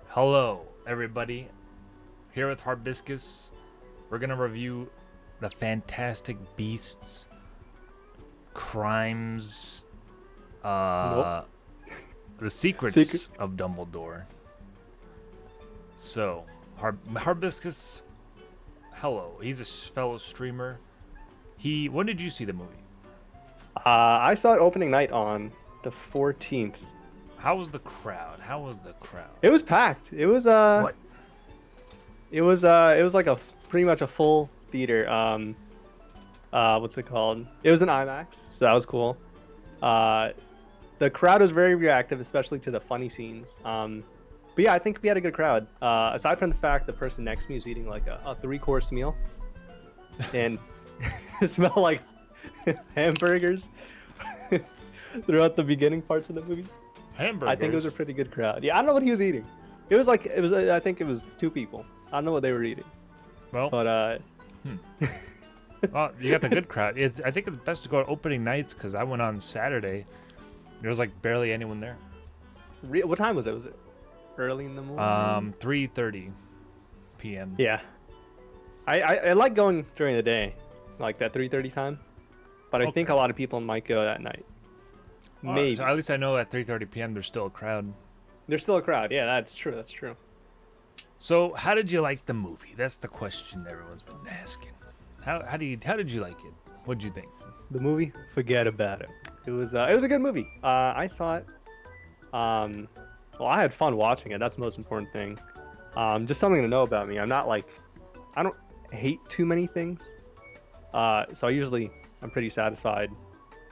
Hello, everybody. Here with Harbiscus, we're gonna review the Fantastic Beasts, Crimes, Nope. uh, the Secret. Secrets of Dumbledore. So, Harbiscus, hello. He's a fellow streamer. When did you see the movie? I saw it opening night on the 14th. How was the crowd? How was the crowd? It was packed. What? It was like a pretty much a full theater. What's it called? It was an IMAX, so that was cool. Uh, the crowd was very reactive, especially to the funny scenes. But yeah, I think we had a good crowd. Aside from the fact the person next to me was eating like a three-course meal, and it smelled like hamburgers throughout the beginning parts of the movie. Hamburgers. I think it was a pretty good crowd. Yeah, I don't know what he was eating. It was. I think it was two people. I don't know what they were eating, Well, but well, you got the good crowd. I think it's best to go to opening nights because I went on Saturday. There was like barely anyone there. what time was it? Was it early in the morning? 3:30 p.m. Yeah, I like going during the day, like that 3:30 time. But I think a Okay. lot of people might go at night. Maybe So at least I know at 3:30 p.m. there's still a crowd. there's still a crowd. Yeah, that's true. That's true. So how did you like the movie? That's the question everyone's been asking. How did you like it? What'd you think? The movie, forget about it. It was a good movie. I thought, well, I had fun watching it. That's the most important thing. Just something to know about me. I don't hate too many things. So I'm pretty satisfied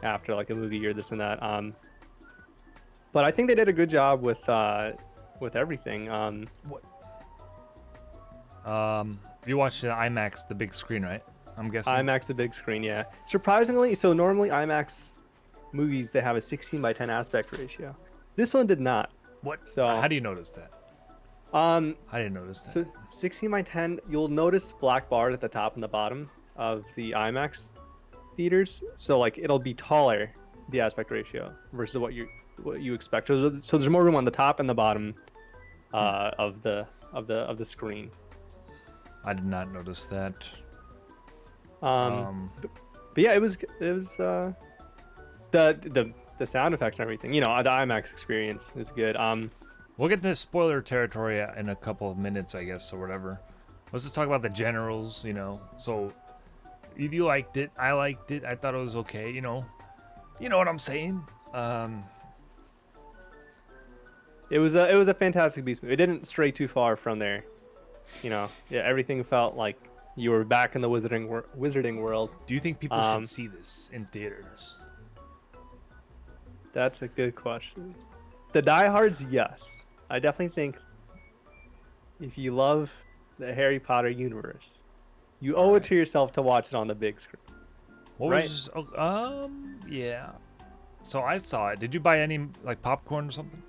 after like a movie or this and that. But I think they did a good job with everything. What? You watched the IMAX, the big screen, right? I'm guessing. IMAX, the big screen, yeah. Surprisingly, so normally IMAX movies they have a 16 by 10 aspect ratio. This one did not. What? So How do you notice that? um, I didn't notice that. So 16 by 10, you'll notice black bars at the top and the bottom of the IMAX theaters. So like it'll be taller, the aspect ratio versus what you expect. So there's more room on the top and the bottom of the screen. I did not notice that. Um, but yeah, the sound effects and everything. You know, the IMAX experience is good. We'll get to spoiler territory in a couple of minutes, I guess, or whatever. Let's just talk about the generals, So, if you liked it, I liked it. I thought it was okay, You know what I'm saying? It was a Fantastic Beasts movie. It didn't stray too far from there. You know, yeah, everything felt like you were back in the wizarding world. Do you think people Um, should see this in theaters? That's a good question. The diehards, yes. I definitely think if you love the Harry Potter universe, you owe it to yourself to watch it on the big screen. What right. was? Yeah. So I saw it. Did you buy any like popcorn or something?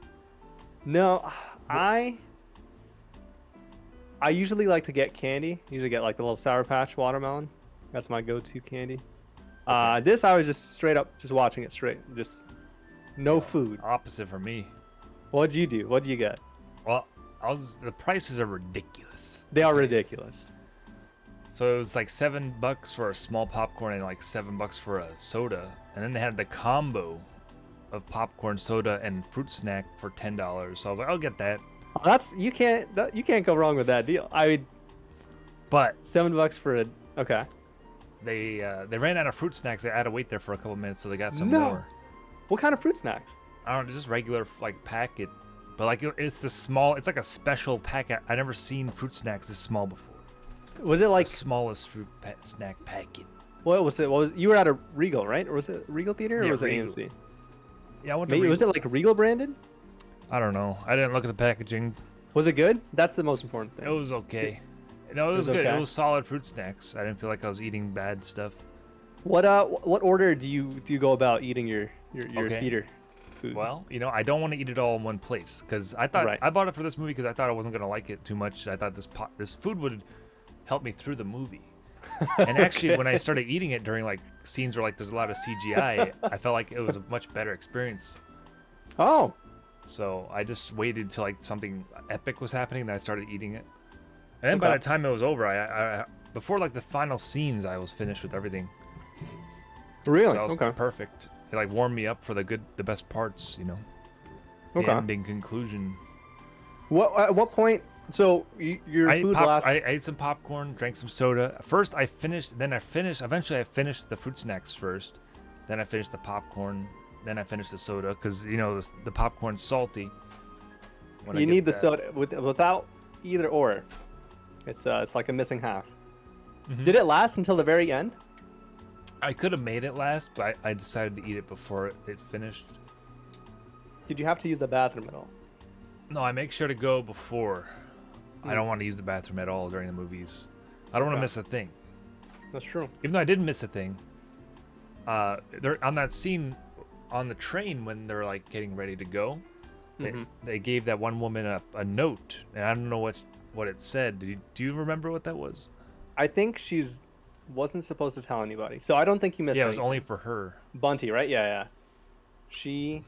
No, I usually like to get candy. Usually get like the little Sour Patch watermelon. That's my go-to candy. This I was just straight up just watching it straight. Just no food. Opposite for me. What'd you do? What'd you get? Well, the prices are ridiculous. They are ridiculous. So it was like $7 for a small popcorn and like $7 for a soda, and then they had the combo of popcorn, soda, and fruit snack for $10. So I was like, I'll get that. You can't go wrong with that deal. But $7 for a okay. they ran out of fruit snacks. They had to wait there for a couple minutes, so they got some No. more. What kind of fruit snacks? I don't know, just regular like packet, but like it's the small. It's like a special packet. I never seen fruit snacks this small before. Was it like The smallest snack packet. what was it? What was you were at a Regal, right? Or was it Regal Theater or Yeah, was it Regal. AMC? Yeah, I went to Maybe was it like Regal branded? I don't know. I didn't look at the packaging. Was it good? That's the most important thing. It was okay. No, it was good. okay? It was solid fruit snacks. I didn't feel like I was eating bad stuff. What order do you go about eating your Okay. theater food? Well, I don't want to eat it all in one place because I thought Right. I bought it for this movie because I thought I wasn't gonna like it too much. I thought this food would help me through the movie. And actually, when I started eating it during like scenes where like there's a lot of CGI, I felt like it was a much better experience. Oh, So I just waited till like something epic was happening, then I started eating it. And then by Okay. the time it was over, I before like the final scenes, I was finished with everything. Really? So that was Okay. perfect. It like warmed me up for the best parts, you know. The Okay. ending conclusion. At what point? So your I ate food pop. lasts. I ate some popcorn, drank some soda. First, I finished. Then I finished. Eventually, I finished the fruit snacks first. Then I finished the popcorn. Then I finished the soda because you know the popcorn's salty. When I You get need the that. soda without either or. It's like a missing half. Mhm. Did it last until the very end? I could have made it last, but I decided to eat it before it finished. Did you have to use the bathroom at all? No, I make sure to go before. I Hmm. don't want to use the bathroom at all during the movies. I don't want to Okay. miss a thing. That's true. Even though I did miss a thing, they're on that scene on the train when they're like getting ready to go. Mhm. They gave that one woman a note, and I don't know what it said. Do you remember what that was? I think she's wasn't supposed to tell anybody, so I don't think you missed. Yeah, it was anything. only for her. Bunty, right? Yeah, yeah. She,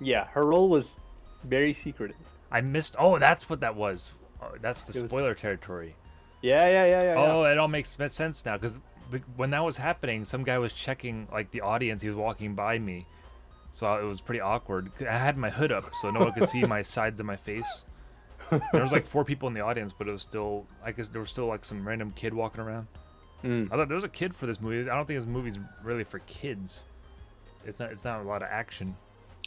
yeah, her role was very secretive. I missed. Oh, that's what that was. Oh, that's the It was- spoiler territory. Yeah. Oh, it all makes sense now because when that was happening, some guy was checking like the audience. He was walking by me, so it was pretty awkward. I had my hood up so no one could see my sides of my face. There was like 4 people in the audience, but it was still, I guess there was still like some random kid walking around. Mm. I thought there was a kid for this movie. I don't think this movie's really for kids. It's not a lot of action.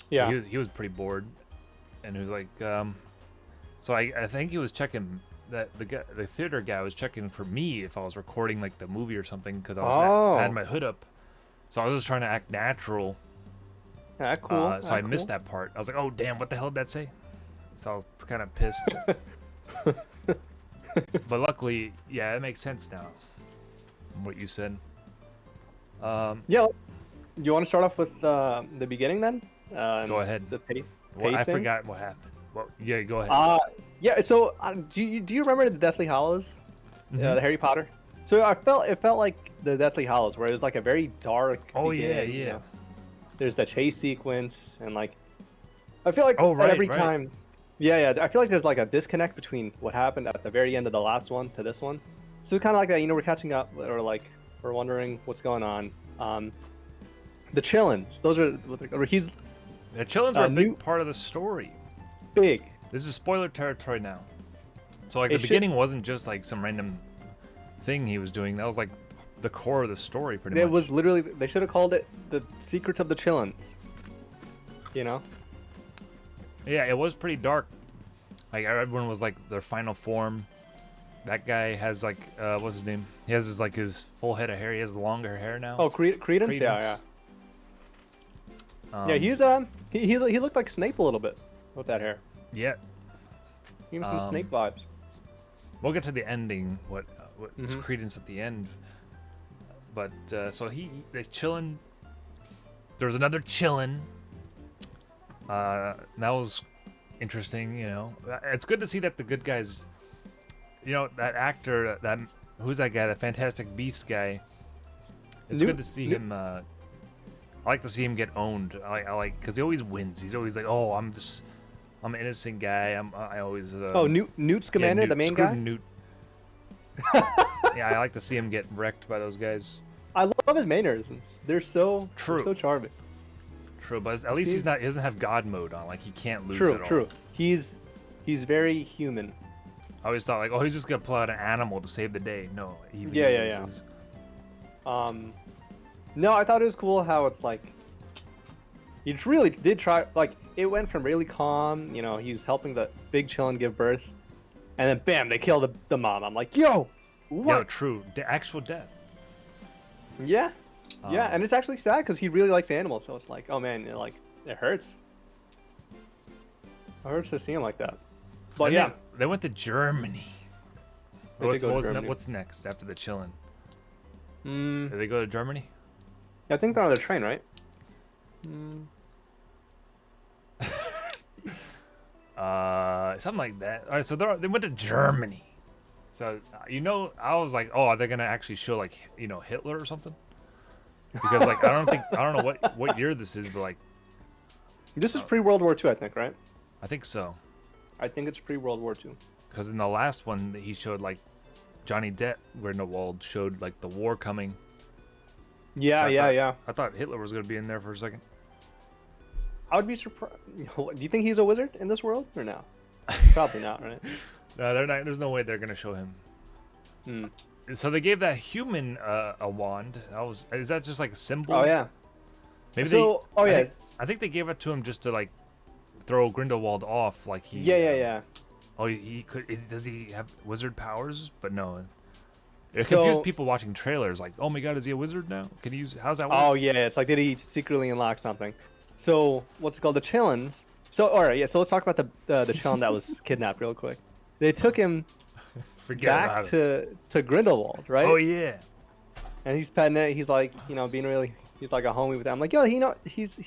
Yeah. So he was pretty bored, and he was like, so I think he was checking that the theater guy was checking for me if I was recording like the movie or something because Oh. I had my hood up, so I was just trying to act natural. Yeah, cool. So I missed that part. I was like, oh damn, what the hell did that say? So I was kind of pissed. But luckily, yeah, it makes sense now. What you said. Yeah. You want to start off with the beginning then? Go ahead. The Well, I pacing? forgot what happened. Well, yeah, go ahead. Yeah. So, do you remember the Deathly Hallows, Mhm. the Harry Potter? So it felt like the Deathly Hallows, where it was like a very dark. Oh, yeah, beginning, you yeah. know? There's the chase sequence, and like, I feel like Oh, right, every right. time. Yeah. I feel like there's like a disconnect between what happened at the very end of the last one to this one. So kind of like that, you know, we're catching up, or like we're wondering what's going on. The Chillins, those are or he's The chillins are a big new- part of the story. big. This is spoiler territory now. So like It the should- beginning wasn't just like some random thing he was doing. That was like the core of the story, pretty It much. was literally they should have called it the Secrets of the Chillins. You know? Yeah, it was pretty dark. Like everyone was like their final form. That guy has like what's his name? He has his full head of hair. He has longer hair now. Oh, Credence? Yeah, Credence. yeah. He's he looked like Snape a little bit with that hair. yeah. Give him some Um, Snape vibes. We'll get to the ending. What's Mhm. Credence at the end? But so they chillin'. There was another chillin'. That was interesting. You know, it's good to see that the good guys. You know that actor. That who's that guy? The Fantastic Beast guy. It's Newt- good to see Newt- him. I like to see him get owned. I like because he always wins. He's always like, oh, I'm an innocent guy. I always. Oh, Newt Scamander, the main screw guy. Newt. Yeah, I like to see him get wrecked by those guys. I love his mannerisms. They're so True. so charming. True, but at least See? he doesn't have God mode on. Like he can't lose True, at all. true. He's very human. I always thought like, oh, he's just gonna pull out an animal to save the day. No, he Yeah. loses. No, I thought it was cool how it's like he really did try. Like it went from really calm, you know, he was helping the big chillin' give birth, and then bam, they kill the mom. I'm like, yo, Yeah, what? true. The actual death. Yeah, Um, and it's actually sad because he really likes animals, so it's like, oh man, it hurts. It hurts to see him like that. But and yeah, they went to Germany. They did go to Germany. What's next after the chillin'? mm, Did they go to Germany? I think they're on the train, right? Something like that. All right, so they went to Germany. So I was like, oh, are they gonna actually show like Hitler or something? Because like I don't know what year this is, but like This is Oh, pre-World War II, I think, right? I think so. I think it's pre-World War II. Because in the last one, he showed like Johnny Depp Grindelwald showed like the war coming. Yeah, So yeah, yeah. I thought Hitler was gonna be in there for a second. I would be surprised. Do you think he's a wizard in this world or no? Probably not, right? No, they're not. There's no way they're gonna show him. Hmm. So they gave that human a wand. Is that just like a symbol? Oh yeah. Maybe So, oh yeah. I think they gave it to him just to like throw Grindelwald off, like he. Yeah, yeah, yeah. Oh, he could. Does he have wizard powers? But no. It So- confused people watching trailers. Like, oh my god, is he a wizard now? Can he use? How's that work? Oh yeah, it's like did he secretly unlock something? So what's it called? The Chillins. So all right, yeah. So let's talk about the Chillin that was kidnapped real quick. They took him Forget back about it. to Grindelwald, right? Oh yeah. And he's petting it. He's like, being really. He's like a homie with that. I'm like, yo, he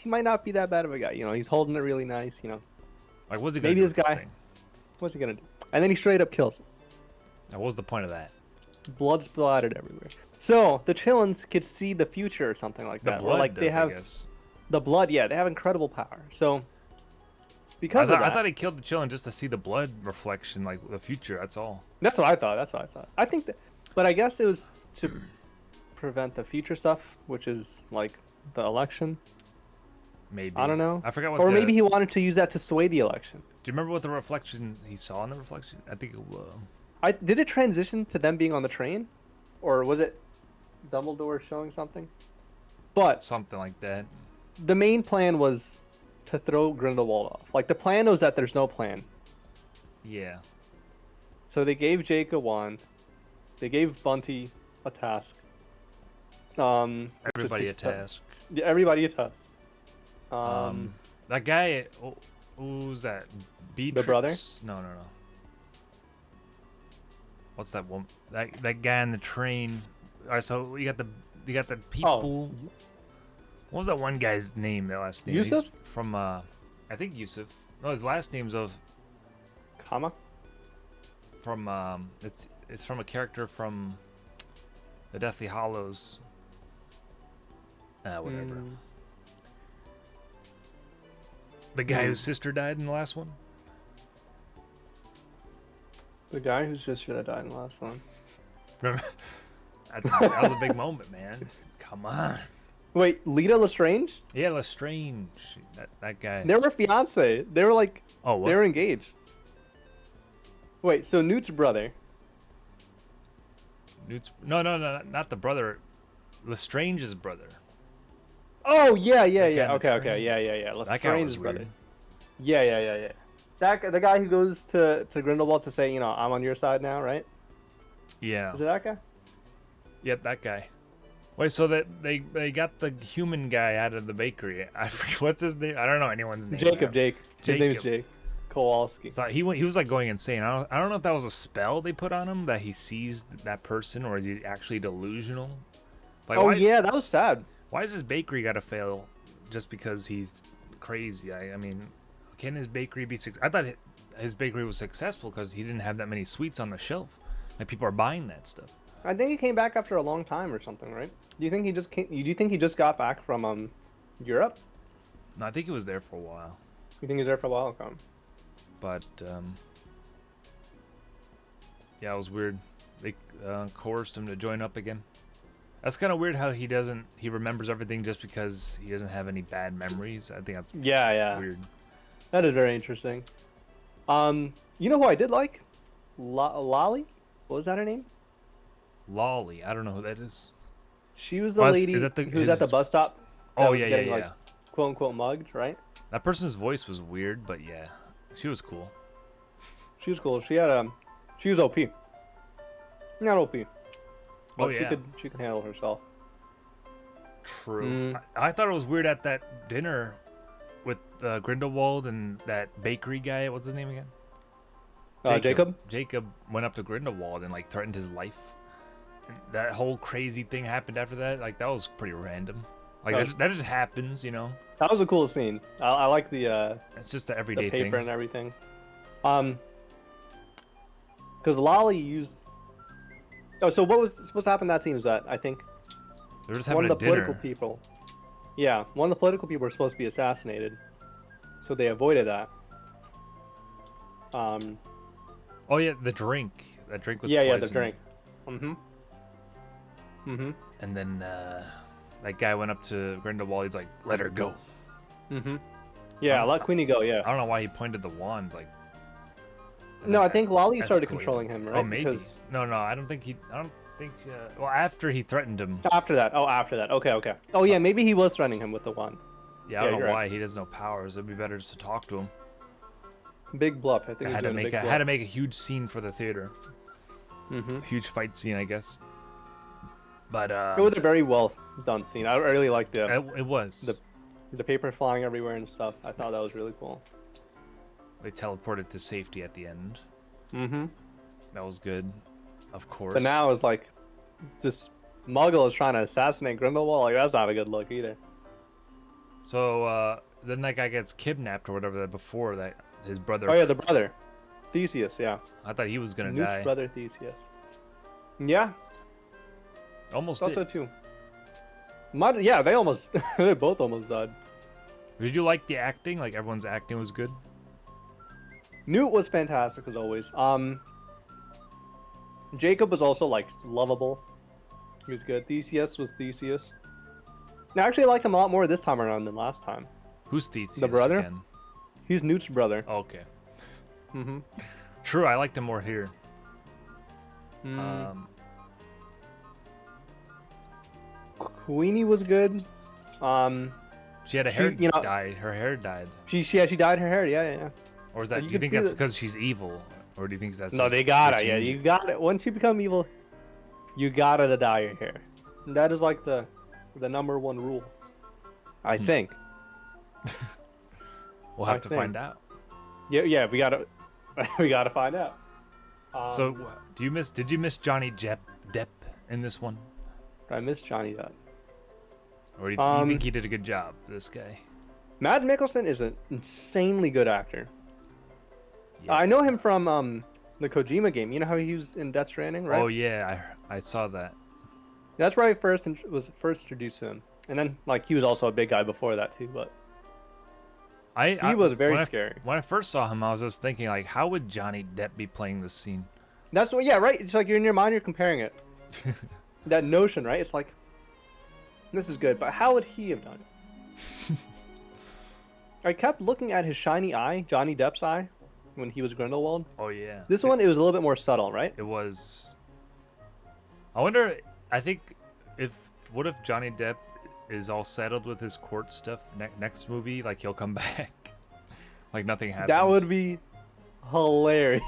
might not be that bad of a guy. He's holding it really nice. Like, what's he gonna Maybe do this with guy- thing? What's he gonna do? And then he straight up kills him. Now, what was the point of that? Blood splattered everywhere. So the Chillins could see the future or something like The that. blood. Or like they does, I have guess. the blood. Yeah, they have incredible power. So I because thought, of that, I thought he killed the Chillin just to see the blood reflection, like the future. That's all. that's what I thought. That's what I thought. I think that, but I guess it was to prevent the future stuff, which is like the election. Maybe. I don't know. I forgot what. Or the, maybe he wanted to use that to sway the election. Do you remember what the reflection he saw in the reflection? I think it was Did it transition to them being on the train, or was it Dumbledore showing something? But something like that. the main plan was to throw Grindelwald off. Like the plan was that there's no plan. Yeah. So they gave Jake a wand. They gave Bunty a task. Which is Everybody to- a task. Yeah, everybody a task. That guy. Who's that? Beatrix? brother? No. What's that one? That guy in the train. All right, so you got the people. What was that one guy's name? That last name. Yusuf? He's from I think Yusuf. No, his last name's Comma. from it's from a character from the Deathly Hollows. Whatever. Mm, The guy whose sister died in the last one. the guy whose sister that died in the last one. Remember? That was a big moment, man. Come on. Wait, Lita Lestrange? Yeah, Lestrange. That guy. They were fiance. They were like Oh, what? they were engaged. Wait, so Newt's brother. No, not the brother. Lestrange's brother. Oh yeah, That guy in the Okay, train. yeah. That guy was Lestrange's brother. weird. Yeah. The guy who goes to Grindelwald to say, I'm on your side now, right? Yeah. Is it that guy? Yep, that guy. Wait, so that they got the human guy out of the bakery. I forget what's his name. I don't know anyone's name. Jake. His name is Jacob. Jake Kowalski. So he was like going insane. I don't know if that was a spell they put on him that he sees that person, or is he actually delusional? Like, Oh why, yeah, that was sad. Why does his bakery gotta fail just because he's crazy? I mean, can his bakery be I thought his bakery was successful because he didn't have that many sweets on the shelf. Like people are buying that stuff. I think he came back after a long time or something, right? Do you think he just came? Do you think he just got back from Europe? No, I think he was there for a while, You think he's there for a while? Okay. but yeah, it was weird. They coerced him to join up again. That's kind of weird how he remembers everything just because he doesn't have any bad memories. I think that's Yeah. weird. That is very interesting. You know who I did like? Lolly? What was that her name? Lolly, I don't know who that is. She was the Oh, lady is that who was at the his- bus stop. that Oh was yeah, getting, yeah. like, quote unquote mugged, right? That person's voice was weird, but yeah, she was cool. She was cool. She had she was OP. Not OP. But Oh, yeah. she could handle herself. True. I thought it was weird at that dinner with Grindelwald and that bakery guy. What's his name again? Jacob? Jacob went up to Grindelwald and like threatened his life. And that whole crazy thing happened after that. Like that was pretty random. Like that just happens, you know. That was a cool scene. I like the It's just an the everyday paper thing. and everything. Because Lolly used. Oh, so what's happened in that scene is that I think They're just one having of a the political dinner. people. Yeah, one of the political people were supposed to be assassinated, so they avoided that. Oh yeah, the drink. That drink was Yeah, poison. yeah, the drink. Mm-hmm. Mm-hmm. And then that guy went up to Grindelwald. He's like, "Let her go." Mm-hmm. Yeah, Oh, let Queenie go. Yeah. I don't know why he pointed the wand. Like, No, I just think Lolly started escalated. controlling him, right? Oh, maybe. Because No, I don't think he. I don't think. Well, after he threatened him. after that. Oh, after that. Okay, okay. Oh yeah, maybe he was threatening him with the wand. Yeah, I don't know you're why right. he has no powers. It'd be better just to talk to him. Big bluff. I think I he was had to doing a make. big I bluff. had to make a huge scene for the theater. Mm-hmm. Huge fight scene, I guess. But It was a very well done scene. I really liked it was. the paper flying everywhere and stuff. I thought that was really cool. They teleported to safety at the end. Mm-hmm. That was good, of course. But now it's like, this Muggle is trying to assassinate Grindelwald. Like that's not a good look either. So then that guy gets kidnapped or whatever. That before that, his brother. Oh yeah, the brother, Theseus. Yeah, I thought he was gonna Newt's die. brother Theseus. Yeah, Almost thought so did. too. Yeah, they almost, they both almost died. Did you like the acting? Like everyone's acting was good. Newt was fantastic as always. Jacob was also like lovable. He was good. Theseus was Theseus. I actually liked him a lot more this time around than last time. Who's Theseus The brother? again? He's Newt's brother. Oh, okay. Mm-hmm. True, I liked him more here. Mm. Queenie was good. She had a hair you know- dye. Her hair dyed. She dyed her hair. Yeah, yeah. Or is Well, that? you Do you can think see that's that- because she's evil, or do you think that's? No, just they gotta. the Yeah, change? you got it. Once you become evil, you gotta dye your hair. And that is like the number one rule. I think. We'll have I to think. find out. Yeah. We gotta we gotta find out. So, Did you miss Johnny Depp in this one, I miss Johnny Depp. or do you think he did a good job? This guy. Matt Mikkelsen is an insanely good actor. Yeah. I know him from the Kojima game. You know how he was in Death Stranding, right? Oh yeah, I saw that. That's where I was first introduced to him. And then like he was also a big guy before that too, but he was very scary. When I first saw him, I was just thinking like, how would Johnny Depp be playing this scene? That's what, yeah, right. It's like you're in your mind, you're comparing it. That notion, right? It's like, this is good, but how would he have done it? I kept looking at his shiny eye, Johnny Depp's eye, when he was Grindelwald. Oh yeah. This one, it was a little bit more subtle, right? It was. I wonder. I think what if Johnny Depp is all settled with his court stuff next movie? Like he'll come back, like nothing happened. That would be hilarious.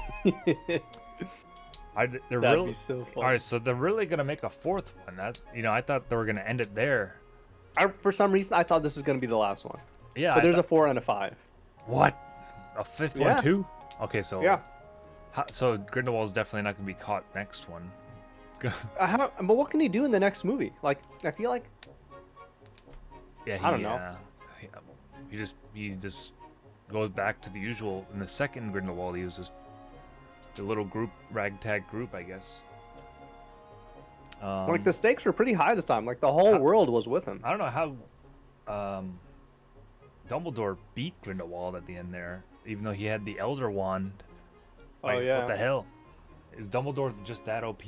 They're That'd really, be so fun. all right, so they're really gonna make a fourth one. That I thought they were gonna end it there. For some reason, I thought this was going to be the last one. Yeah. But there's a 4 and a 5. what? A fifth Yeah. one too? Okay, so Yeah. So Grindelwald's definitely not gonna be caught next one. It's gonna. But what can he do in the next movie? Like, I feel like Yeah, I don't know. He just goes back to the usual. In the second Grindelwald, he was just a little group, ragtag group, I guess. like the stakes were pretty high this time. Like the whole world was with him. I don't know how Dumbledore beat Grindelwald at the end there, even though he had the Elder Wand. Oh, Like, yeah. What the hell? Is Dumbledore just that OP?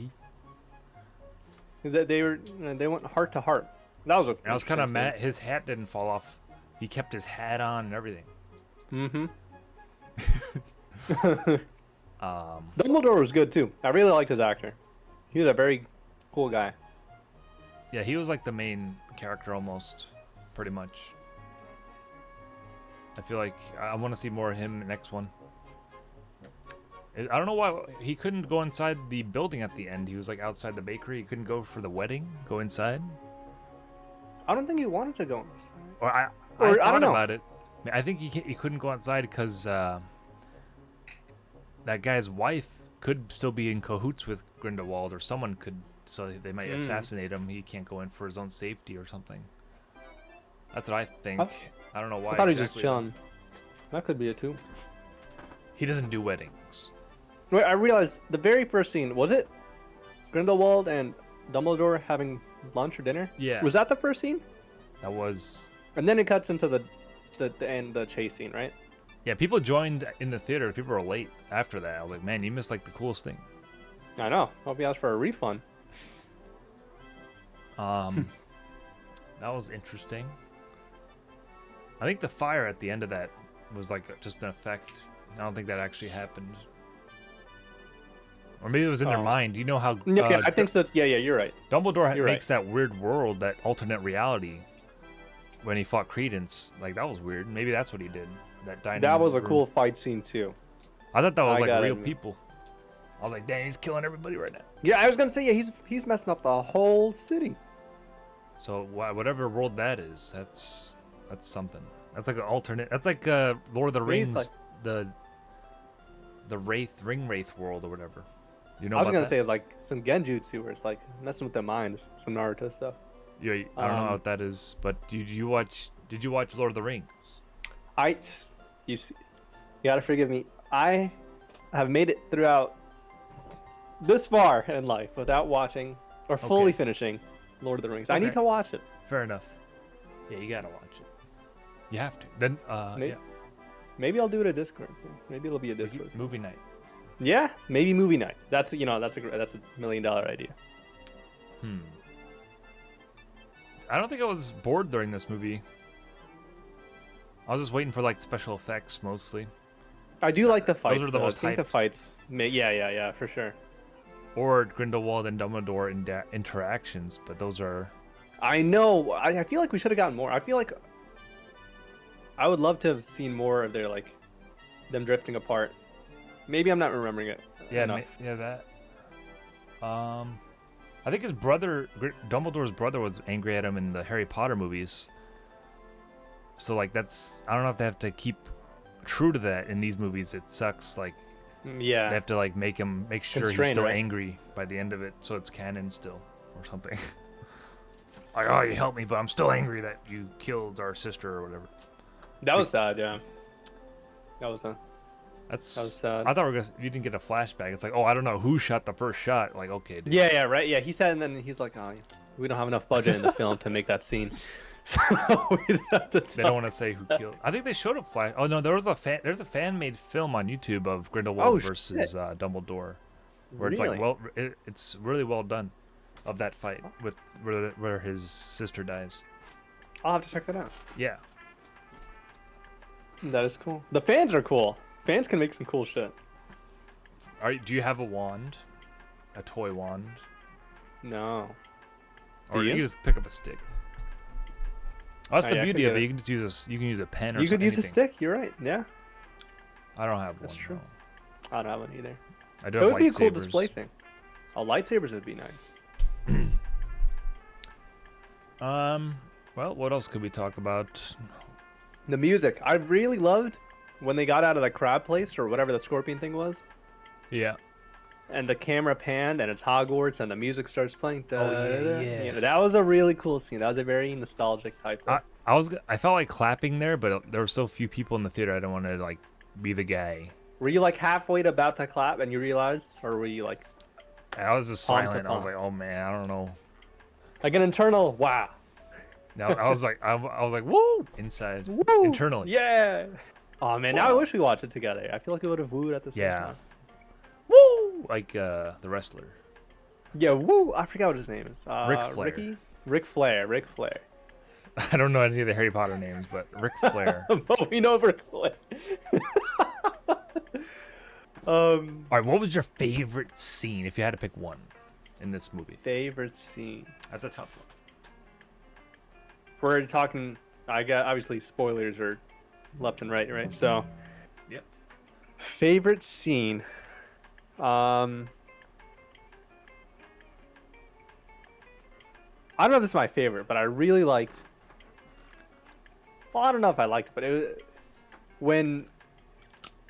They went heart to heart. That was a. And I was kind of mad. His hat didn't fall off. He kept his hat on and everything. Mm-hmm. Um, Dumbledore was good too. I really liked his actor. He was a very cool guy. yeah, he was like the main character almost, pretty much. I feel like I want to see more of him next one. I don't know why he couldn't go inside the building at the end. He was like outside the bakery. He couldn't go for the wedding. Go inside. I don't think he wanted to go inside. Or I I thought don't know. about it. I think he couldn't go outside because that guy's wife could still be in cahoots with Grindelwald, or someone could, so they might assassinate him. He can't go in for his own safety or something. That's what I think. I don't know why. I thought he was just exactly. chilling. That could be it too. He doesn't do weddings. Wait, I realized the very first scene was it Grindelwald and Dumbledore having lunch or dinner? Yeah. Was that the first scene? That was. And then it cuts into the the chase scene, right? Yeah, people joined in the theater. People were late after that. I was like, man, you missed like the coolest thing. I know. Hope you asked for a refund. That was interesting. I think the fire at the end of that was like just an effect. I don't think that actually happened. Or maybe it was in their Oh. mind. You know how Yeah, I think so. Yeah, you're right. Dumbledore You're makes that weird world, that alternate reality, when he fought Credence. Like, that was weird. Maybe that's what he did. That dining That was a room. cool fight scene too. I thought that was I like gotta real admit. people. I was like, dang, he's killing everybody right now. Yeah, I was gonna say, yeah, he's messing up the whole city. So whatever world that is, that's something. That's like an alternate. That's like Lord of the Maybe it's Rings, the ring wraith world or whatever. You know I was about gonna that? say it's like some genjutsu where it's like messing with their minds, some Naruto stuff. Yeah, I don't know um, what that is, but did you watch Lord of the Rings? You gotta forgive me. I have made it throughout this far in life without watching or fully Okay. finishing Lord of the Rings. I need Okay. to watch it. Fair enough. Yeah, you gotta watch it. You have to. Then, Maybe, yeah, maybe I'll do it at Discord. Maybe it'll be a Discord. movie night. Yeah, maybe movie night. That's that's a $1 million idea. I don't think I was bored during this movie. I was just waiting for like special effects mostly, I do like the fights. are the though. most I think the hyped. fights. Yeah, for sure. or Grindelwald and Dumbledore interactions, but those are. I know. I feel like we should have gotten more. I feel like I would love to have seen more of their like them drifting apart. Maybe I'm not remembering it. Yeah, enough. yeah, that. I think his brother, Dumbledore's brother, was angry at him in the Harry Potter movies. So like that's, I don't know if they have to keep true to that in these movies. It sucks. Like Yeah. they have to like make sure he's Constrained, still right? angry by the end of it, so it's canon still or something. Like, oh, you helped me, but I'm still angry that you killed our sister or whatever. That was sad. Yeah. That was sad. That's. That was sad. I thought you didn't get a flashback. It's like, oh, I don't know who shot the first shot. Like, okay, dude. Yeah, right. Yeah, he said, and then he's like, "Oh, we don't have enough budget in the film to make that scene." So we have to. They don't want to say who killed. I think they showed a flash. Oh no, there's a fan-made film on YouTube of Grindelwald Oh, versus shit. Dumbledore, where Really? it's like it's really well done, of that fight with where his sister dies. I'll have to check that out. Yeah, That is cool. The fans are cool. Fans can make some cool shit. do you have a wand, a toy wand, No. or Do you you? can just pick up a stick? Oh, that's Oh, the yeah, I beauty could of it. get You can just you can use a pen or You could use a anything. stick. You're right. Yeah. I don't have That's one. true. No. I don't have one either. I do It have would be a cool lightsabers. display thing. Oh, lightsabers would be nice. Well, what else could we talk about? The music. I really loved when they got out of the crab place or whatever the scorpion thing was, Yeah. and the camera panned and it's Hogwarts and the music starts playing. Oh, yeah, Da-da-da. yeah. You know, that was a really cool scene. That was a very nostalgic type of. I felt like clapping there, but there were so few people in the theater. I don't want to like be the guy. Were you like halfway to about to clap and you realized, or were you like I was just Palm to silent. I was palm. like, oh man, I don't know. an internal wow? Now I was like, I was like, woo, inside, Woo! internally. Yeah. Oh man, now I wish we watched it together. I feel like we would have wooed at the same Yeah. time. Woo, like the wrestler. Yeah, woo! I forgot what his name is. Ric Flair. Ricky? Ric Flair. Ric Flair. I don't know any of the Harry Potter names, but Ric Flair. But we know Ric Flair. All right, what was your favorite scene if you had to pick one in this movie? Favorite scene. That's a tough one. We're talking. I got obviously spoilers are left and right? So. Yep. Favorite scene. I don't know if this is my favorite, but I really liked. Well, I don't know if I liked it, but it was when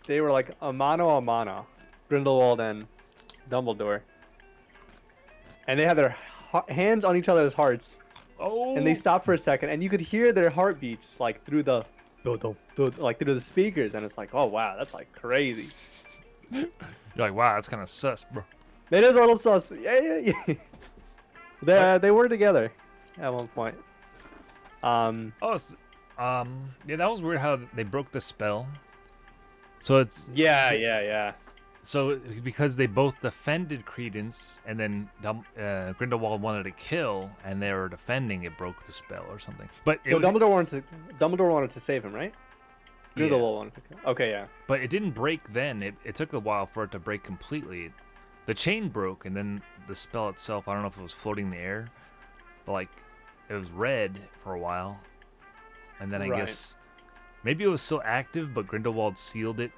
they were like a mano, Grindelwald and Dumbledore, and they had their hands on each other's hearts, Oh. and they stopped for a second, and you could hear their heartbeats like through the, like through the speakers, and it's like, oh wow, that's like crazy. You're like, wow, that's kind of sus, bro. It is a little sus. Yeah. They were together at one point. Oh, Yeah, that was weird how they broke the spell. So it's Yeah. so because they both defended Credence, and then Grindelwald wanted to kill, and they were defending, it broke the spell or something. But it No, was, Dumbledore wanted to save him, right? yeah, Grindelwald wanted to. Okay, yeah. but it didn't break then. It took a while for it to break completely. The chain broke, and then the spell itself, I don't know if it was floating in the air, but like it was red for a while, and then I Right. guess maybe it was still active, but Grindelwald sealed it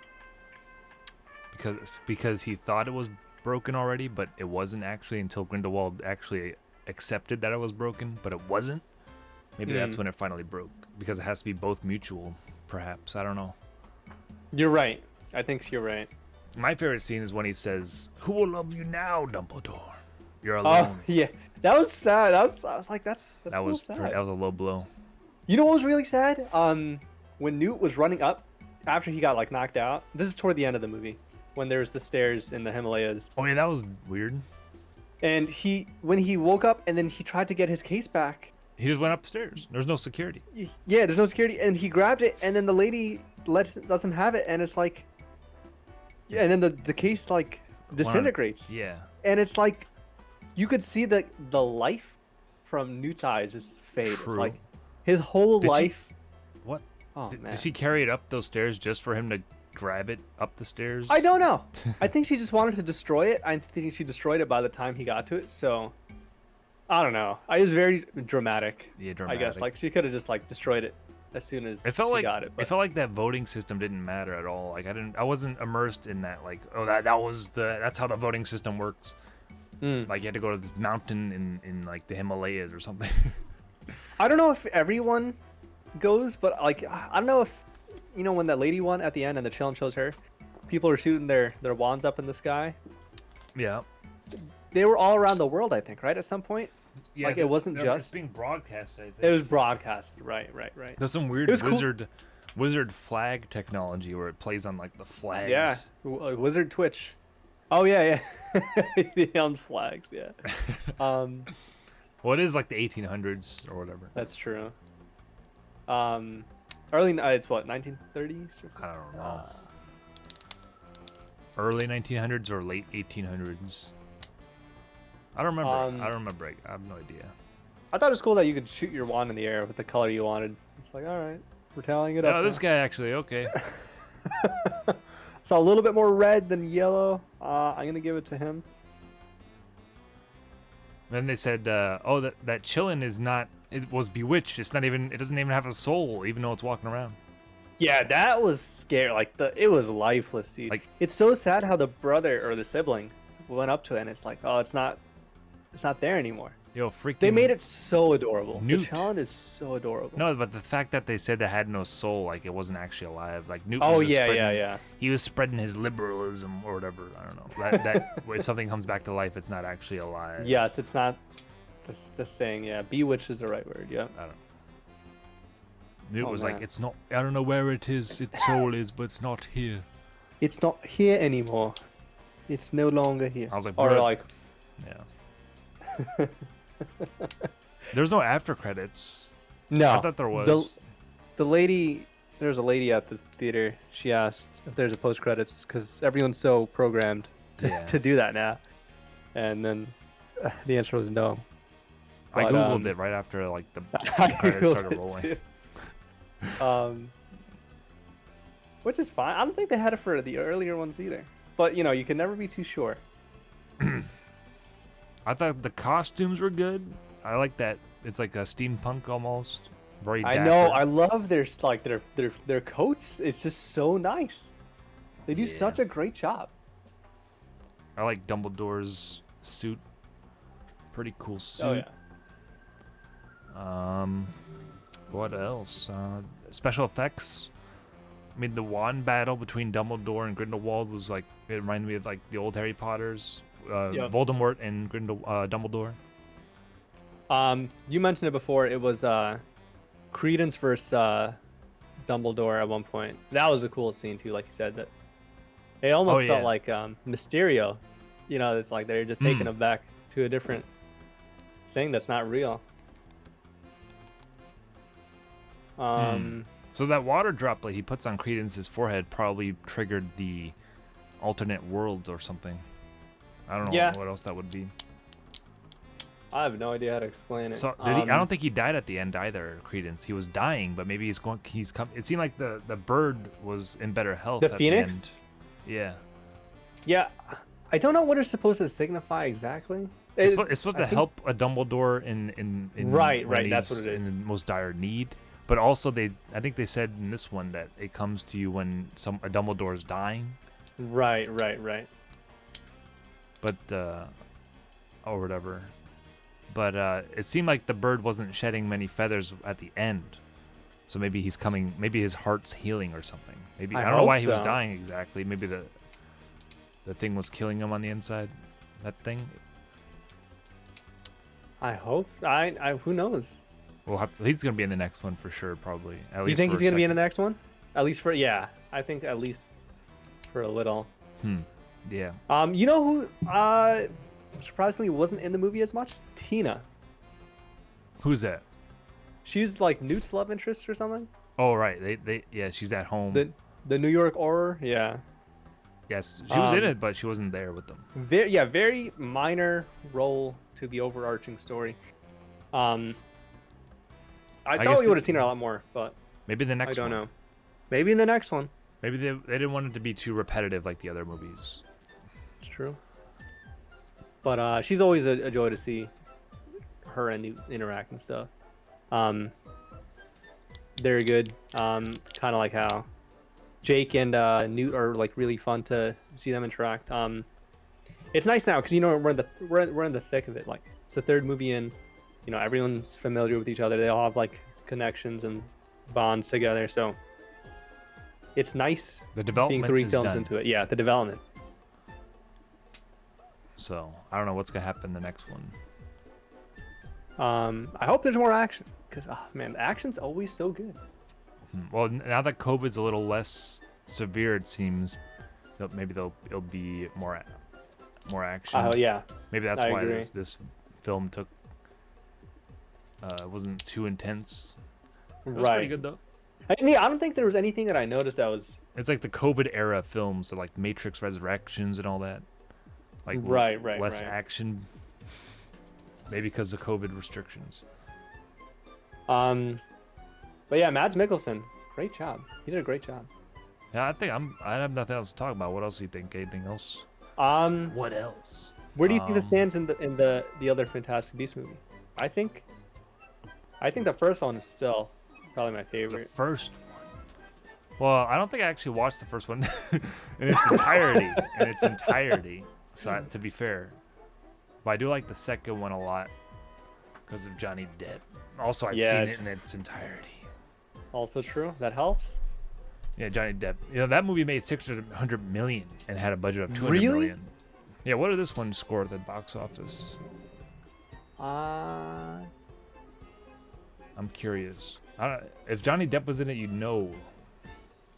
because he thought it was broken already, but it wasn't actually until Grindelwald actually accepted that it was broken, but it wasn't. Maybe that's when it finally broke, because it has to be both mutual, perhaps. I don't know. You're right. I think you're right. My favorite scene is when he says, "Who will love you now, Dumbledore? You're Oh alone." yeah, that was sad. I was like, that's that a was little sad. that was a low blow. You know what was really sad? When Newt was running up after he got like knocked out. This is toward the end of the movie, when there's the stairs in the Himalayas, Oh yeah, that was weird. and when he woke up and then he tried to get his case back. He just went upstairs. There's no security. Yeah, there's no security, and he grabbed it, and then the lady lets him have it, and it's like, yeah, and then the case like disintegrates, Yeah. and it's like, you could see the life from Newt's eyes just fade. It's True. like his whole Did she- life. What? Oh Did, man. did she carry it up those stairs just for him to grab it up the stairs? I don't know. I think she just wanted to destroy it. I think she destroyed it by the time he got to it. So, I don't know. It was very dramatic. Yeah, I dramatic. guess like she could have just like destroyed it as soon as It felt she like got it. But it felt like that voting system didn't matter at all. Like I wasn't immersed in that. Like, oh, that's how the voting system works. Mm. Like you had to go to this mountain in like the Himalayas or something. I don't know if everyone goes, but like I don't know if when that lady won at the end and the challenge chose her, people were shooting their wands up in the sky. Yeah. They were all around the world, I think, right? At some point, Yeah, Like, it wasn't it's just- being broadcast. I think it was broadcasted. Right. there's some weird It was cool. wizard flag technology where it plays on like the flags. Yeah, Wizard Twitch. Oh yeah. On flags, yeah. Well, it is like the 1800s or whatever. That's true. It's what 1930s? I don't know. Early 1900s or late 1800s. I don't remember. I don't remember. I have no idea. I thought it was cool that you could shoot your wand in the air with the color you wanted. It's like, all right, we're tallying it up. Oh, this now. guy actually okay. Saw a little bit more red than yellow. I'm gonna give it to him. Then they said, "Oh, that Chillin is not. It was bewitched. It's not even. It doesn't even have a soul, even though it's walking around." Yeah, that was scary. Like it was lifeless, dude. Like- It's so sad how the brother or the sibling went up to it and it's like, oh, it's not there anymore. Yo, freaking. They made it so adorable. Newt. The challenge is so adorable. No, but the fact that they said it had no soul, like it wasn't actually alive. Like Newt. Oh was just spreading- yeah. He was spreading his liberalism or whatever. I don't know. That when something comes back to life, it's not actually alive. Yes, it's not the thing. Yeah, bewitched is the right word. Yeah. I don't know. Newt Oh, was man. like, it's not. I don't know where it is. Its soul is, but it's not here. It's not here anymore. It's no longer here. I was like, or "Bruh." like, Yeah. There's no after credits. no. I thought there was. The lady, there's a lady at the theater. She asked if there's a post credits because everyone's so programmed Yeah. to do that now. And then the answer was no. I But, googled it right after like the I credits Googled started it rolling. too. Which is fine. I don't think they had it for the earlier ones either. But you can never be too sure. I thought the costumes were good. I like that. It's like a steampunk almost. Very I dapper. know. I love their coats. It's just so nice. They do Yeah. such a great job. I like Dumbledore's suit. Pretty cool suit. Oh yeah. What else? Special effects. I mean, the wand battle between Dumbledore and Grindelwald was like, it reminded me of like the old Harry Potters, Yep. Voldemort and Dumbledore. You mentioned it before. It was Credence versus Dumbledore at one point. That was a cool scene too, like you said. That it almost Oh, felt yeah. like Mysterio. It's like they're just taking Mm. him back to a different thing that's not real. So that water droplet he puts on Credence's forehead probably triggered the alternate worlds or something. I don't know Yeah. what else that would be. I have no idea how to explain it. So did he? I don't think he died at the end either. Credence. He was dying, but maybe he's going. He's come. It seemed like the bird was in better health. The at Phoenix? The end. Yeah. Yeah, I don't know what it's supposed to signify exactly. It's supposed to I think- help a Dumbledore in Right, when right, that's he's what it is. in the most dire need. But also I think they said in this one that it comes to you when a Dumbledore is dying. Right. But or whatever. But it seemed like the bird wasn't shedding many feathers at the end. So maybe he's coming. Maybe his heart's healing or something. Maybe I don't know hope why he was so. dying exactly. Maybe the thing was killing him on the inside. That thing. I hope. Who knows? He's gonna be in the next one for sure, probably. At least You think for he's a gonna be in the second. next one? At least for I think at least for a little. Yeah. You know who surprisingly wasn't in the movie as much? Tina. Who's that? She's like Newt's love interest or something. Oh right. Yeah. She's at home. The New York Auror. Yeah. Yes, she was in Um, it, but she wasn't there with them. Very minor role to the overarching story. I guess thought we the- would have seen her a lot more, but Maybe the I next don't one. know. Maybe in the next one. Maybe they didn't want it to be too repetitive like the other movies. It's true. But she's always a joy to see her and Newt interact and stuff. Very good. Kind of like how Jake and Newt are like really fun to see them interact. It's nice now because we're in the thick of it. Like it's the third movie in. Everyone's familiar with each other. They all have like connections and bonds together. So it's nice The being development 3 is films done. into it. Yeah, the development. So I don't know what's gonna happen in the next one. I hope there's more action because man, the action's always so good. Well, now that COVID's a little less severe, it seems maybe it'll be more action. Oh yeah, Maybe that's I why agree. this film wasn't too intense. It was right. pretty good though. I don't think there was anything that I noticed that was It's like the COVID era films, so like Matrix Resurrections and all that. Like right. less action. Maybe because of COVID restrictions. But yeah, Mads Mikkelsen, great job. He did a great job. Yeah, I have nothing else to talk about. What else do you think? Anything else? What else? Where do you think it stands in the other Fantastic Beasts movie? I think the first one is still probably my The favorite. first one. Well, I don't think I actually watched the first one in its entirety. So to be fair, but I do like the second one a lot because of Johnny Depp. Also, I've Yeah. seen it in its entirety. Also true. That helps. Yeah, Johnny Depp. That movie made $600 million and had a budget of $200 million. Really? Yeah, what did this one score at the box office? Uh, I'm curious. If Johnny Depp was in it, you'd know.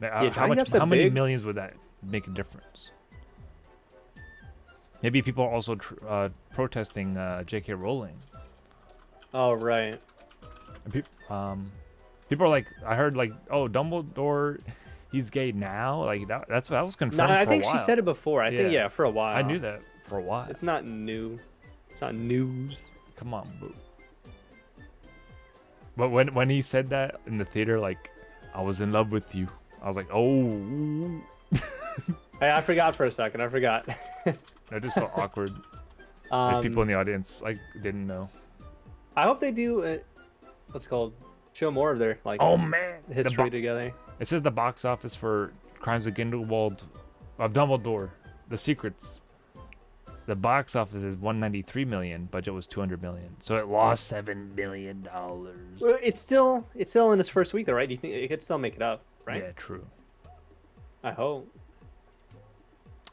Johnny Depp's a how many big- millions would that make a difference? Maybe people are also protesting J.K. Rowling. oh right. And people are like, I heard like, oh, Dumbledore, he's gay now. Like that was confirmed. No, I for think a she while. said it before. I think Yeah. for a while. I knew that for a while. It's not new. It's not news. Come on, boo. But when he said that in the theater, like, I was in love with you. I was like, oh. I forgot for a second. I forgot. That just felt awkward. If people in Um, the audience like didn't know. I hope they do. What's it called? Show more of their like Oh man, history together. It says the box office for Crimes of Grindelwald of Dumbledore, The Secrets. The box office is 193 million. Budget was 200 million, so it lost $7 million. Well, it's still in its first week though, right? Do you think it could still make it up, right? Yeah, true. I hope.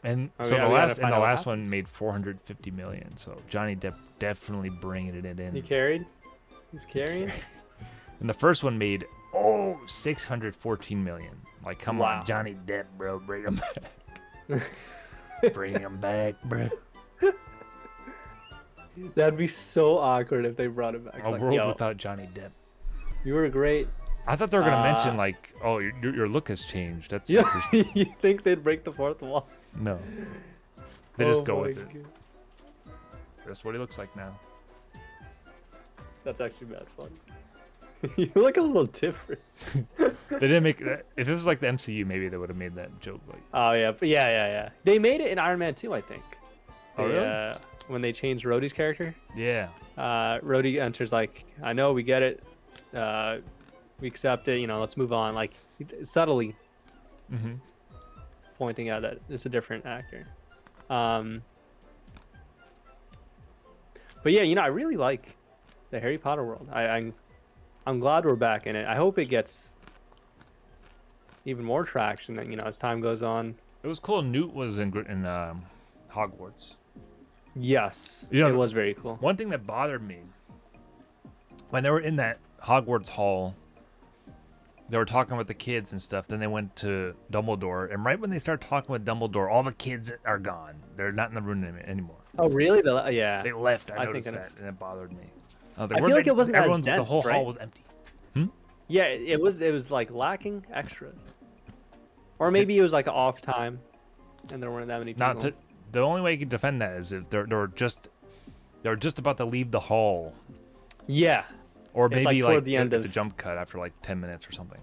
And Oh, so yeah, the we gotta last find out what one happens. made 450 million. So Johnny Depp definitely bringing it in. He carried. He's carrying. And the first one made 614 million. Like, come Wow. on, Johnny Depp, bro, bring him back. Bring him back, bro. That'd be so awkward if they brought it back. It's A like, world yo, without Johnny Depp. you were great. I thought they were gonna mention Uh, like, oh, your look has changed. That's you interesting. you think they'd break the fourth wall? No, they Oh just go my with it. god, That's what he looks like now. that's actually bad fun. You look a little different. They didn't make that. If it was like the MCU, maybe they would have made that joke. Like, Oh yeah, but yeah. They made it in Iron Man 2, I think. oh They, really? when they changed Rhodey's character, Yeah. Rhodey enters like, I know, we get it, we accept it, let's move on. Like subtly Mm-hmm. pointing out that it's a different actor. But yeah, I really like the Harry Potter world. I'm glad we're back in it. I hope it gets even more traction, as time goes on. It was cool. Newt was in Hogwarts. Yes, You know, it was very cool. One thing that bothered me when they were in that Hogwarts hall, they were talking with the kids and stuff. Then they went to Dumbledore, and right when they start talking with Dumbledore, all the kids are gone. They're not in the room anymore. Oh, really? Yeah. They left. I I noticed think that, and it bothered me. I was I like, feel like it wasn't as everyone's the dense, whole right? hall was empty. Yeah, it was like lacking extras, or maybe it was like off time, and there weren't that many people. Not to, the only way you can defend that is if they're just about to leave the hall, Yeah, or It's maybe like toward like the end it's a of- jump cut after like 10 minutes or something.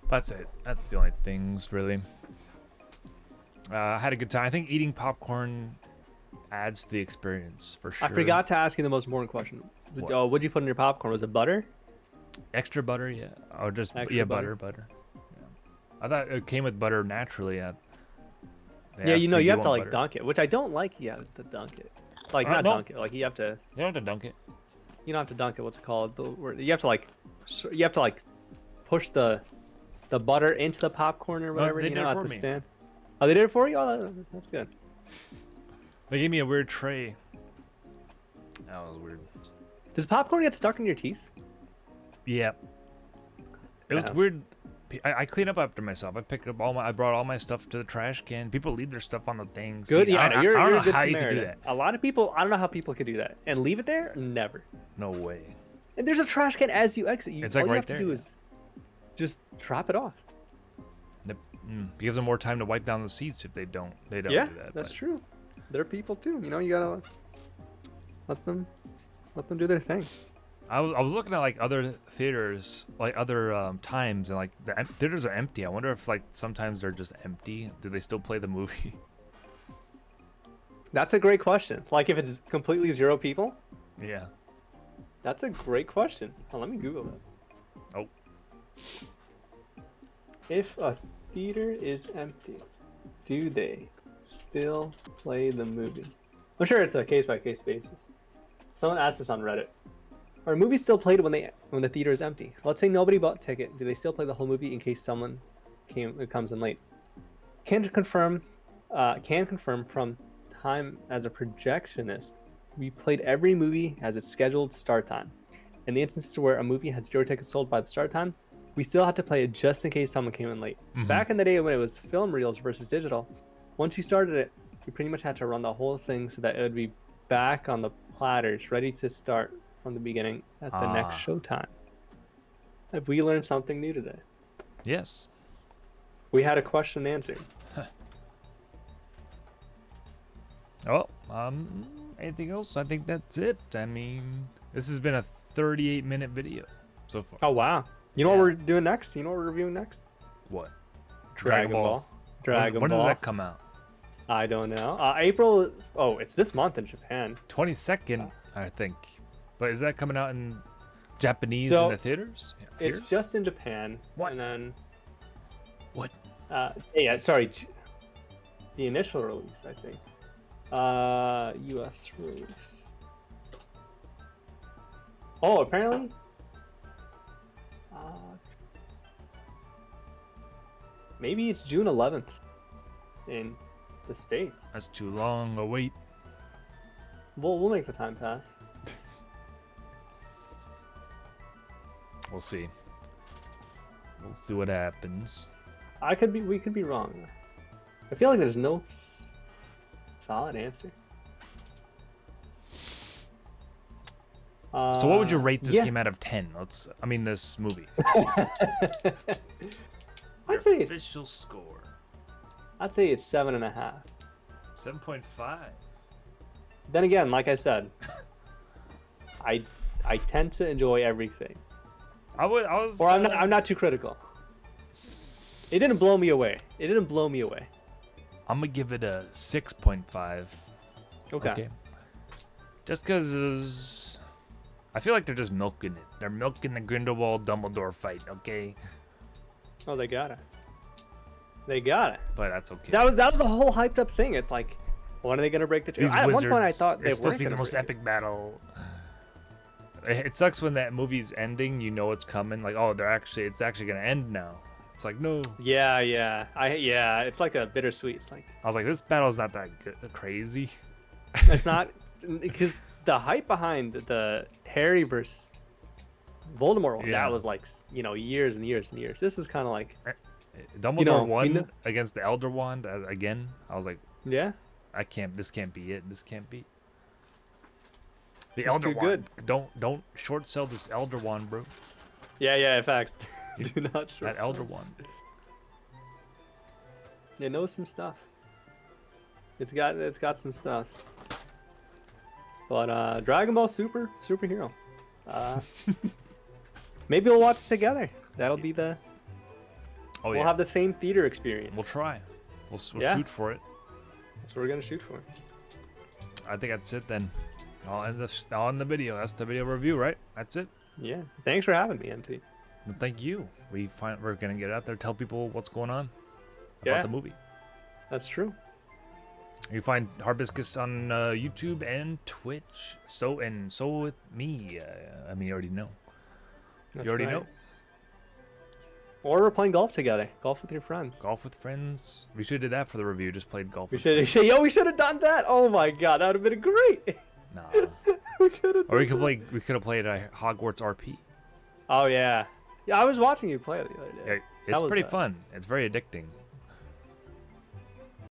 That's it. That's the only things really. I had a good time. I think eating popcorn adds to the experience for sure. I forgot to ask you the most important question. What? What'd you put in your popcorn? Was it butter? Extra butter, yeah, or just Extra butter. Yeah. I thought it came with butter naturally. They Yeah, asked me, "Do you have to want like butter?" dunk it, which I don't like. You have to dunk it, like not No. dunk it. Like you have to. You don't have to dunk it. You don't have to dunk it. What's it called? You have to like. You have to like push the butter into the popcorn or whatever. they did it at for the me. stand. Oh, they did it for you. Oh, that's good. They gave me a weird tray. That was weird. Does popcorn get stuck in your teeth? Yeah. It was Yeah. weird. I clean up after myself. I brought all my stuff to the trash can. People leave their stuff on the things. Good. See, Yeah, I you're don't a know good how you Samaritan. can do that. A lot of people. I don't know how people could do that and leave it there. Never. No way. And there's a trash can as you exit. It's All like you right have to there, do yeah. is just drop it off. Gives them more time to wipe down the seats if they don't. They don't Yeah, do that. that's but- true. They're people too. You gotta let them do their thing. I was looking at like other theaters, like other times, and like the theaters are empty. I wonder if like sometimes they're just empty. Do they still play the movie? That's a great question. Like if it's completely zero people, Yeah. that's a great question. Oh, let me Google that. Oh. If a theater is empty, do they still play the movie? I'm sure it's a case by case basis. Someone asked this on Reddit. Are movies still played when the theater is empty? Let's say nobody bought a ticket. Do they still play the whole movie in case someone comes in late? Can confirm from time as a projectionist, we played every movie as its scheduled start time. In the instances where a movie had 0 tickets sold by the start time, we still had to play it just in case someone came in late. Mhm. Back in the day when it was film reels versus digital, once you started it, you pretty much had to run the whole thing so that it would be back on the platters, ready to start from the beginning at the next showtime. Have we learned something new today? Yes. We had a question answered. Oh, anything else? I think that's it. I mean, this has been a 38-minute video so far. Oh wow! You know what Yeah. we're doing next? You know what we're reviewing next? What? Dragon Ball. Dragon when Ball. does that come out? I don't know. April. Oh, it's this month in Japan. 22nd, I think. But is that coming out in Japanese So, in the theaters? Yeah, It's here? just in Japan. What? And then. What? Yeah. Sorry. The initial release, I think. U.S. release. Oh, apparently. Maybe it's June 11th in the States. That's too long a wait. We'll make the time pass. We'll see. We'll see what happens. We could be wrong. I feel like there's no solid answer. So what would you rate this yeah. game out of 10? I mean this movie. I'd say Official score. it's 7.5. 7.5. Then again, like I said, I tend to enjoy everything, or I'm not too critical. It didn't blow me away. I'm gonna give it a 6.5. Okay. Just because I feel like they're just milking it. They're milking the Grindelwald Dumbledore fight, okay? Oh, they got it. But that's okay. That was the whole hyped up thing. It's like, when are they gonna break the chair? These At wizards, one point, I thought they it's supposed weren't to be the gonna most break epic battle. It sucks when that movie's ending. You know it's coming. Like, oh, it's actually gonna end now. It's like, no. it. Yeah. It's like a bittersweet. It's like I was like, this battle's not that good, crazy. it's not because the hype behind the Harry versus Voldemort one, Yeah. that was like years and years and years. This is kind of like Dumbledore won you know- against the Elder Wand again. I was like, yeah. this can't be it. This can't be. The It's Elder too Wand. Don't short sell this Elder Wand, bro. Yeah. In fact, do not short That Elder sell. Wand. It knows some stuff. It's got some stuff. But Dragon Ball superhero. Maybe we'll watch it together. That'll be the. Oh We'll yeah. have the same theater experience. We'll try. We'll Yeah. shoot for it. That's what we're gonna shoot for. I think that's it then. I'll end the video. That's the video review, right? That's it. Yeah. Thanks for having me, MT. Well, thank you. We're gonna get out there, tell people what's going on about Yeah. the movie. That's true. You find Harbiscus on YouTube and Twitch. So with me. I mean, you already know. That's You already right. know. Or we're playing golf together. Golf with your friends. Golf with friends. We should have did that for the review. Just played golf. We with should we should have done that. Oh my god, that would have been great. Nah. we could have. Or we could have played Hogwarts RP. Oh yeah. Yeah, I was watching you play it the other day. It's was pretty fun. fun. It's very addicting.